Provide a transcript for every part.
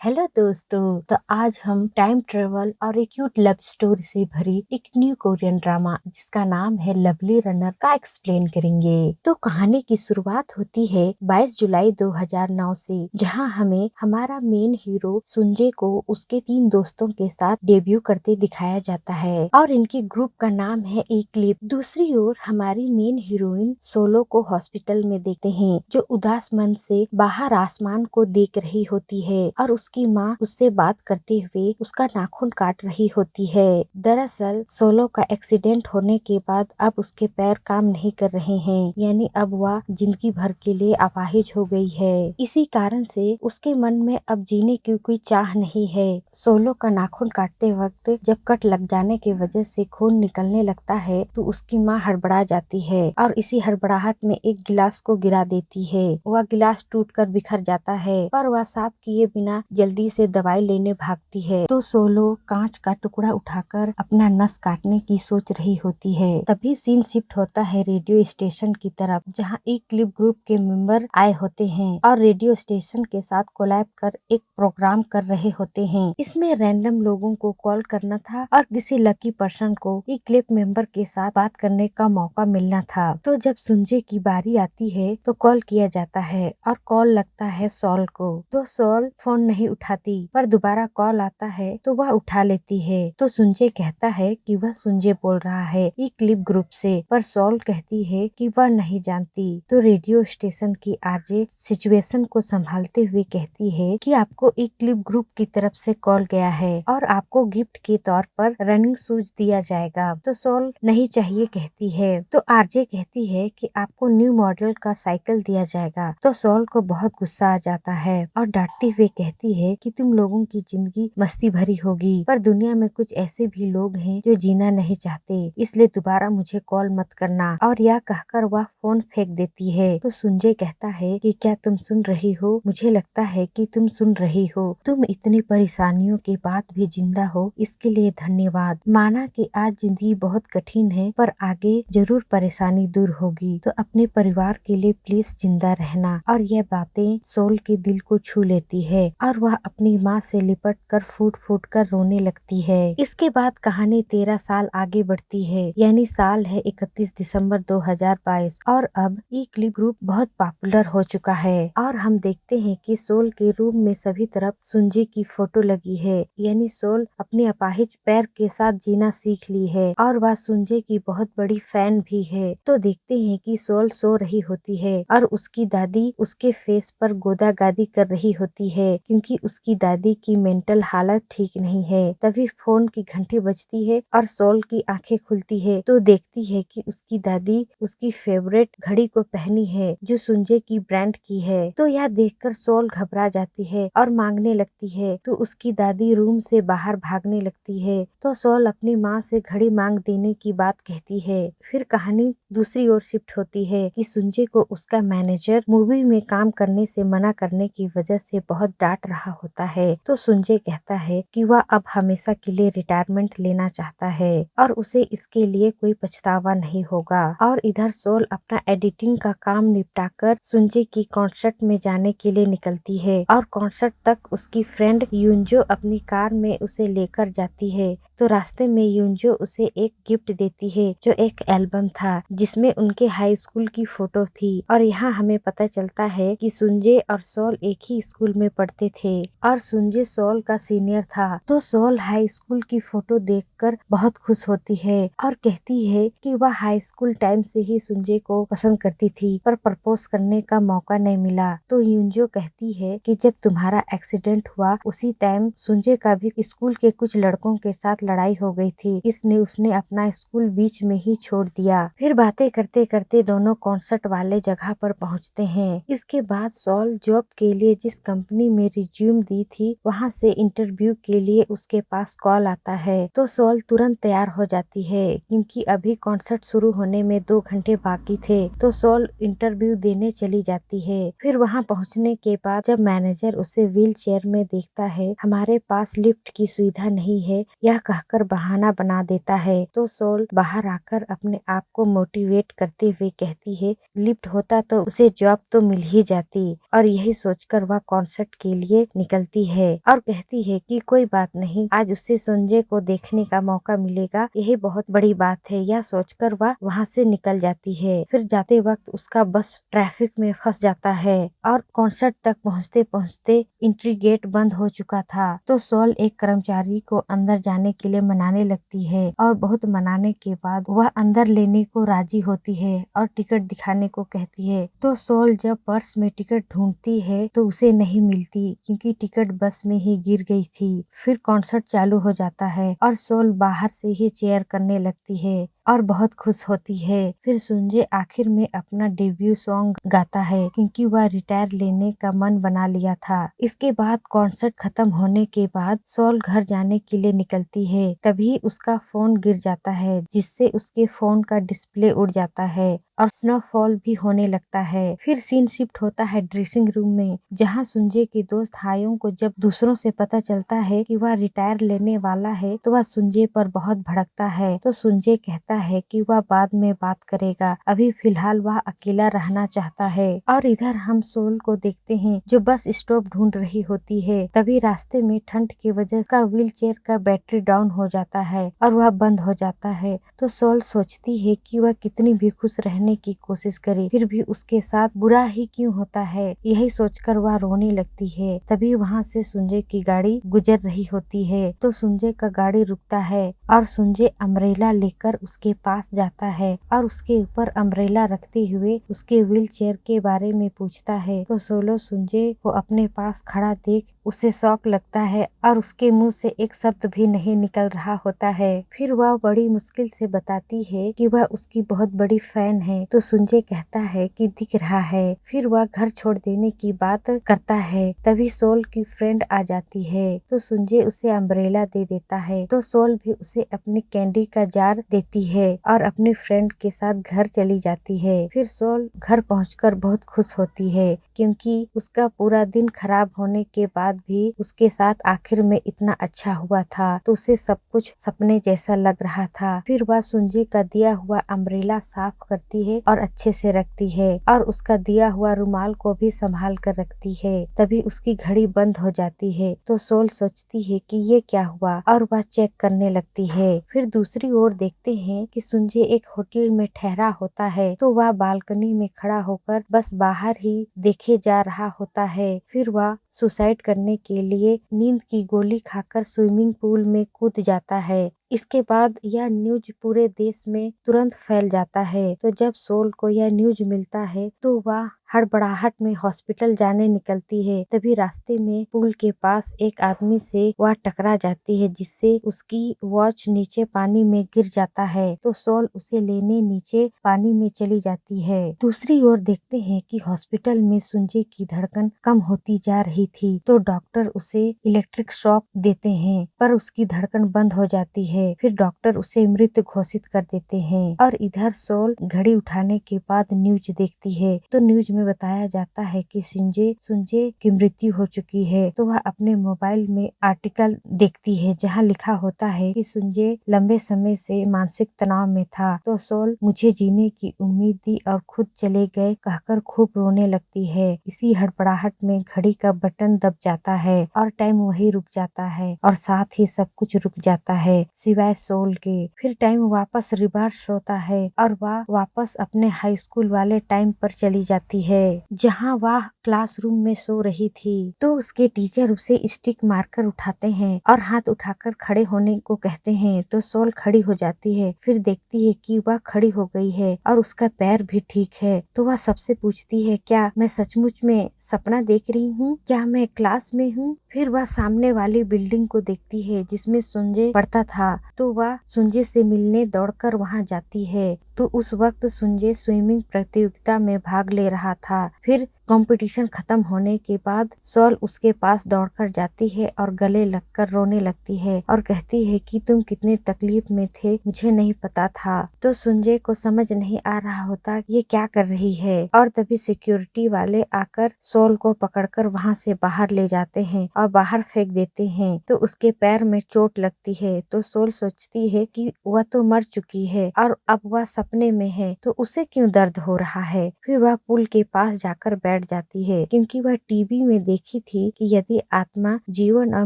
Hello दोस्तों। तो आज हम टाइम ट्रेवल और एक क्यूट लव स्टोरी से भरी एक न्यू कोरियन ड्रामा जिसका नाम है लवली रनर का एक्सप्लेन करेंगे। तो कहानी की शुरुआत होती है 22 जुलाई 2009 से, जहां हमें हमारा मेन हीरो सुंजे को उसके 3 दोस्तों के साथ डेब्यू करते दिखाया जाता है और इनके ग्रुप का नाम है इक्लिप। दूसरी ओर हमारी मेन हीरोइन सोलो को हॉस्पिटल में देखते हैं, जो उदास मन से बाहर आसमान को देख रही होती है और उसकी माँ उससे बात करते हुए उसका नाखून काट रही होती है। दरअसल सोलो का एक्सीडेंट होने के बाद अब उसके पैर काम नहीं कर रहे हैं, यानी अब वह जिंदगी भर के लिए अपाहिज हो गई है। इसी कारण से उसके मन में अब जीने की कोई चाह नहीं है। सोलो का नाखून काटते वक्त जब कट लग जाने की वजह से खून निकलने लगता है तो उसकी माँ हड़बड़ा जाती है और इसी हड़बड़ाहट में एक गिलास को गिरा देती है। वह गिलास टूटकर बिखर जाता है, पर वह साफ किए बिना जल्दी से दवाई लेने भागती है। तो सोलो कांच का टुकड़ा उठाकर अपना नस काटने की सोच रही होती है। तभी सीन शिफ्ट होता है रेडियो स्टेशन की तरफ, जहां एक क्लिप ग्रुप के मेंबर आए होते हैं और रेडियो स्टेशन के साथ कोलैब कर एक प्रोग्राम कर रहे होते हैं। इसमें रैंडम लोगों को कॉल करना था और किसी लकी पर्सन को एक क्लिप मेंबर के साथ बात करने का मौका मिलना था। तो जब सुंजे की बारी आती है तो कॉल किया जाता है और कॉल लगता है सॉल को। तो सॉल फोन नहीं उठाती, पर दोबारा कॉल आता है तो वह उठा लेती है। तो सुंजे कहता है कि वह सुंजे बोल रहा है एक क्लिप ग्रुप से, पर सॉल कहती है कि वह नहीं जानती। तो रेडियो स्टेशन की आरजे सिचुएशन को संभालते हुए कहती है कि आपको एक क्लिप ग्रुप की तरफ से कॉल गया है और आपको गिफ्ट के तौर पर रनिंग शूज दिया जाएगा। तो सॉल नहीं चाहिए कहती है। तो आरजे कहती है कि आपको न्यू मॉडल का साइकिल दिया जाएगा। तो सॉल को बहुत गुस्सा आ जाता है और डांटते हुए कहती है कि तुम लोगों की जिंदगी मस्ती भरी होगी, पर दुनिया में कुछ ऐसे भी लोग हैं जो जीना नहीं चाहते, इसलिए दोबारा मुझे कॉल मत करना। और यह कहकर वह फोन फेंक देती है। तो सुंजे कहता है कि क्या तुम सुन रही हो? मुझे लगता है कि तुम सुन रही हो। तुम इतनी परेशानियों के बाद भी जिंदा हो, इसके लिए धन्यवाद। माना कि आज जिंदगी बहुत कठिन है, पर आगे जरूर परेशानी दूर होगी। तो अपने परिवार के लिए प्लीज जिंदा रहना। और यह बातें सोल के दिल को छू लेती है और वह अपनी माँ से लिपट कर फूट फूट कर रोने लगती है। इसके बाद कहानी 13 साल आगे बढ़ती है, यानी साल है 31 दिसंबर 2022 और अब ई क्लिप ग्रुप बहुत पॉपुलर हो चुका है। और हम देखते हैं कि सोल के रूम में सभी तरफ सुंजी की फोटो लगी है, यानी सोल अपने अपाहिज पैर के साथ जीना सीख ली है और वह सुंजे की बहुत बड़ी फैन भी है। तो देखते हैं कि सोल सो रही होती है और उसकी दादी उसके फेस पर गोदा गादी कर रही होती है, क्योंकि उसकी दादी की मेंटल हालत ठीक नहीं है। तभी फोन की घंटी बजती है और सोल की आंखें खुलती है तो देखती है कि उसकी दादी उसकी फेवरेट घड़ी को पहनी है, जो सुंजे की ब्रांड की है। तो यह देखकर सोल घबरा जाती है और मांगने लगती है। तो उसकी दादी रूम से बाहर भागने लगती है। तो सोल अपनी माँ से घड़ी मांग देने की बात कहती है। फिर कहानी दूसरी ओर शिफ्ट होती है कि सुंजे को उसका मैनेजर मूवी में काम करने से मना करने की वजह से बहुत डांट रहा होता है। तो सुंजे कहता है कि वह अब हमेशा के लिए रिटायरमेंट लेना चाहता है और उसे इसके लिए कोई पछतावा नहीं होगा। और इधर सोल अपना एडिटिंग का काम निपटाकर सुंजे की कॉन्सर्ट में जाने के लिए निकलती है और कॉन्सर्ट तक उसकी फ्रेंड यूंजो अपनी कार में उसे लेकर जाती है। तो रास्ते में यूंजो उसे एक गिफ्ट देती है, जो एक एल्बम था जिसमें उनके हाई स्कूल की फोटो थी। और यहाँ हमें पता चलता है कि सुंजे और सोल एक ही स्कूल में पढ़ते थे और सुंजे सोल का सीनियर था। तो सोल हाई स्कूल की फोटो देखकर बहुत खुश होती है और कहती है कि वह हाई स्कूल टाइम से ही सुंजे को पसंद करती थी, पर प्रपोज करने का मौका नहीं मिला। तो यूंजो कहती है कि जब तुम्हारा एक्सीडेंट हुआ उसी टाइम सुंजे का भी स्कूल के कुछ लड़कों के साथ लड़ाई हो गई थी, इसने उसने अपना स्कूल बीच में ही छोड़ दिया। फिर बातें करते करते दोनों कॉन्सर्ट वाले जगह पर पहुंचते हैं। इसके बाद सॉल जॉब के लिए जिस कंपनी में रिज्यूम दी थी वहां से इंटरव्यू के लिए उसके पास कॉल आता है। तो सॉल तुरंत तैयार हो जाती है, क्योंकि अभी कॉन्सर्ट शुरू होने में 2 घंटे बाकी थे। तो सॉल इंटरव्यू देने चली जाती है। फिर वहां पहुंचने के बाद जब मैनेजर उसे व्हील चेयर में देखता है, हमारे पास लिफ्ट की सुविधा नहीं है, यह कहकर बहाना बना देता है। तो सोल बाहर आकर अपने आप को मोटिवेट करते हुए कहती है लिफ्ट होता तो उसे जॉब तो मिल ही जाती। और यही सोचकर वह कॉन्सर्ट के लिए निकलती है और कहती है कि कोई बात नहीं, आज उससे संजय को देखने का मौका मिलेगा, यही बहुत बड़ी बात है। यह सोचकर वह वहाँ से निकल जाती है। फिर जाते वक्त उसका बस ट्रैफिक में फंस जाता है और कॉन्सर्ट तक पहुँचते पहुँचते एंट्री गेट बंद हो चुका था। तो सोल एक कर्मचारी को अंदर जाने के लिए मनाने लगती है और बहुत मनाने के बाद वह अंदर लेने को राजी होती है और टिकट दिखाने को कहती है। तो सोल जब पर्स में टिकट ढूंढती है तो उसे नहीं मिलती, क्योंकि टिकट बस में ही गिर गई थी। फिर कॉन्सर्ट चालू हो जाता है और सोल बाहर से ही चेयर करने लगती है और बहुत खुश होती है। फिर संजय आखिर में अपना डेब्यू सॉन्ग गाता है, क्योंकि वह रिटायर लेने का मन बना लिया था। इसके बाद कॉन्सर्ट खत्म होने के बाद सोल घर जाने के लिए निकलती है। तभी उसका फोन गिर जाता है, जिससे उसके फोन का डिस्प्ले उड़ जाता है और स्नोफॉल भी होने लगता है। फिर सीन शिफ्ट होता है ड्रेसिंग रूम में, जहाँ संजय के दोस्त हायों को जब दूसरों से पता चलता है कि वह रिटायर लेने वाला है तो वह संजय पर बहुत भड़कता है। तो संजय कहता है कि वह बाद में बात करेगा, अभी फिलहाल वह अकेला रहना चाहता है। और इधर हम सोल को देखते हैं जो बस स्टॉप ढूंढ रही होती है। तभी रास्ते में ठंड की वजह का व्हील चेयर का बैटरी डाउन हो जाता है और वह बंद हो जाता है। तो सोल सोचती है कि वह कितनी भी खुश रहने की कोशिश करे, फिर भी उसके साथ बुरा ही क्यों होता है। यही सोचकर वह रोने लगती है। तभी वहाँ से संजय की गाड़ी गुजर रही होती है। तो संजय का गाड़ी रुकता है और संजय अम्ब्रेला लेकर उसके पास जाता है और उसके ऊपर अम्ब्रेला रखते हुए उसके व्हील चेयर के बारे में पूछता है। तो सोलो संजय को अपने पास खड़ा देख उसे शौक लगता है और उसके मुंह से एक शब्द भी नहीं निकल रहा होता है। फिर वह बड़ी मुश्किल से बताती है कि वह उसकी बहुत बड़ी फैन है। तो संजय कहता है कि दिख रहा है। फिर वह घर छोड़ देने की बात करता है। तभी सोल की फ्रेंड आ जाती है। तो संजय उसे अम्ब्रेला दे देता है। तो सोल भी उसे अपनी कैंडी का जार देती है और अपने फ्रेंड के साथ घर चली जाती है। फिर सोल घर पहुंचकर बहुत खुश होती है, क्योंकि उसका पूरा दिन खराब होने के बाद भी उसके साथ आखिर में इतना अच्छा हुआ था। तो उसे सब कुछ सपने जैसा लग रहा था। फिर वह संजय का दिया हुआ अम्ब्रेला साफ करती है और अच्छे से रखती है और उसका दिया हुआ रुमाल को भी संभाल कर रखती है। तभी उसकी घड़ी बंद हो जाती है। तो सोल सोचती है कि ये क्या हुआ और वह चेक करने लगती है। फिर दूसरी ओर देखते हैं कि संजय एक होटल में ठहरा होता है। तो वह बालकनी में खड़ा होकर बस बाहर ही देखे जा रहा होता है। फिर वह सुसाइड करने के लिए नींद की गोली खाकर स्विमिंग पूल में कूद जाता है। इसके बाद यह न्यूज पूरे देश में तुरंत फैल जाता है। तो जब सोल को यह न्यूज मिलता है तो वह हड़बड़ाहट में हॉस्पिटल जाने निकलती है। तभी रास्ते में पुल के पास एक आदमी से वह टकरा जाती है, जिससे उसकी वॉच नीचे पानी में गिर जाता है। तो सोल उसे लेने नीचे पानी में चली जाती है। दूसरी ओर देखते हैं कि हॉस्पिटल में संजय की धड़कन कम होती जा रही थी। तो डॉक्टर उसे इलेक्ट्रिक शॉक देते हैं, पर उसकी धड़कन बंद हो जाती है। फिर डॉक्टर उसे मृत घोषित कर देते हैं। और इधर सोल घड़ी उठाने के बाद न्यूज देखती है। तो न्यूज में बताया जाता है कि संजय की मृत्यु हो चुकी है। तो वह अपने मोबाइल में आर्टिकल देखती है, जहाँ लिखा होता है कि संजय लंबे समय से मानसिक तनाव में था। तो सोल मुझे जीने की उम्मीद दी और खुद चले गए कहकर खूब रोने लगती है। इसी हड़बड़ाहट में घड़ी का बटन दब जाता है और टाइम वही रुक जाता है और साथ ही सब कुछ रुक जाता है सिवाय सोल के। फिर टाइम वापस रिवर्स होता है और वह वापस अपने हाई स्कूल वाले टाइम पर चली जाती है, जहाँ वह क्लासरूम में सो रही थी। तो उसके टीचर उसे स्टिक मारकर उठाते हैं और हाथ उठाकर खड़े होने को कहते हैं। तो सोल खड़ी हो जाती है। फिर देखती है कि वह खड़ी हो गई है और उसका पैर भी ठीक है। तो वह सबसे पूछती है, क्या मैं सचमुच में सपना देख रही हूँ? क्या मैं क्लास में हूँ? फिर वह सामने वाली बिल्डिंग को देखती है जिसमें संजय पढ़ता था। तो वह संजय से मिलने दौड़कर वहां जाती है। तो उस वक्त संजय स्विमिंग प्रतियोगिता में भाग ले रहा था। फिर कंपटीशन खत्म होने के बाद सोल उसके पास दौड़कर जाती है और गले लगकर रोने लगती है और कहती है कि तुम कितने तकलीफ में थे, मुझे नहीं पता था। तो संजय को समझ नहीं आ रहा होता ये क्या कर रही है। और तभी सिक्योरिटी वाले आकर सोल को पकड़कर वहां से बाहर ले जाते हैं और बाहर फेंक देते हैं। तो उसके पैर में चोट लगती है। तो सोल सोचती है कि वह तो मर चुकी है और अब वह सपने में है तो उसे क्यों दर्द हो रहा है। फिर वह पुल के पास जाकर बैठ जाती है क्योंकि वह टीवी में देखी थी कि यदि आत्मा जीवन और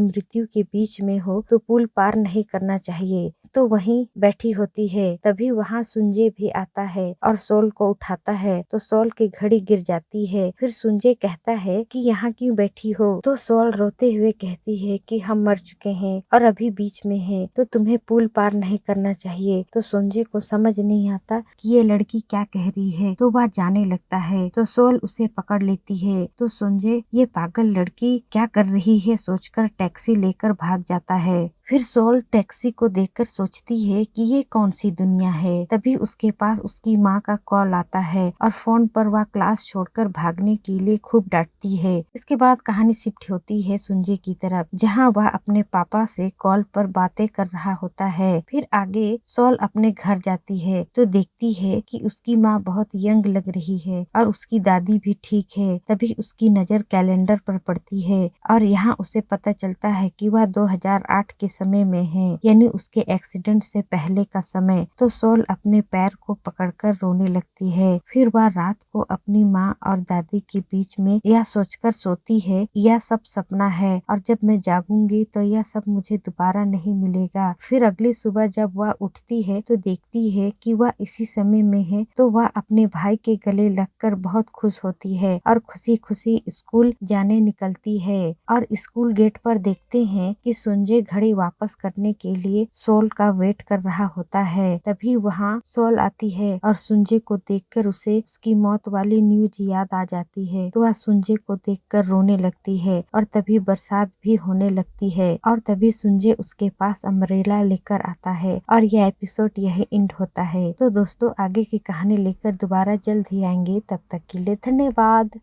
मृत्यु के बीच में हो तो पुल पार नहीं करना चाहिए। तो वहीं बैठी होती है, तभी वहाँ सुंजे भी आता है और सोल को उठाता है तो सोल की घड़ी गिर जाती है। फिर सुंजे कहता है कि यहाँ क्यों बैठी हो, तो सोल रोते हुए कहती है कि हम मर चुके हैं और अभी बीच में हैं तो तुम्हें पुल पार नहीं करना चाहिए। तो सुंजे को समझ नहीं आता कि ये लड़की क्या कह रही है, तो वह जाने लगता है तो सोल उसे पकड़ लेती है। तो सुंजे ये पागल लड़की क्या कर रही है सोचकर टैक्सी लेकर भाग जाता है। फिर सोल टैक्सी को देखकर सोचती है कि ये कौन सी दुनिया है। तभी उसके पास उसकी माँ का कॉल आता है और फोन पर वह क्लास छोड़कर भागने के लिए खूब डांटती है। इसके बाद कहानी शिफ्ट होती है सुंजे की तरफ, जहाँ वह अपने पापा से कॉल पर बातें कर रहा होता है। फिर आगे सोल अपने घर जाती है तो देखती है कि उसकी माँ बहुत यंग लग रही है और उसकी दादी भी ठीक है। तभी उसकी नजर कैलेंडर पर पड़ती है और यहाँ उसे पता चलता है कि वह 2008 के समय में है, यानी उसके एक्सीडेंट से पहले का समय। तो सोल अपने पैर को पकड़कर रोने लगती है। फिर वह रात को अपनी माँ और दादी के बीच में यह सोचकर सोती है यह सब सपना है और जब मैं जागूंगी तो यह सब मुझे दोबारा नहीं मिलेगा। फिर अगली सुबह जब वह उठती है तो देखती है कि वह इसी समय में है, तो वह अपने भाई के गले लगकर बहुत खुश होती है और खुशी खुशी स्कूल जाने निकलती है। और स्कूल गेट पर देखते हैं कि सुंजे घड़ी वापस करने के लिए सोल का वेट कर रहा होता है। तभी वहाँ सोल आती है और सुंजे को देखकर उसे उसकी मौत वाली न्यूज याद आ जाती है। तो वह सुंजे को देखकर रोने लगती है और तभी बरसात भी होने लगती है और तभी सुंजे उसके पास अम्ब्रेला लेकर आता है और यह एपिसोड यही एंड होता है। तो दोस्तों आगे की कहानी लेकर दोबारा जल्द ही आएंगे, तब तक के लिए धन्यवाद।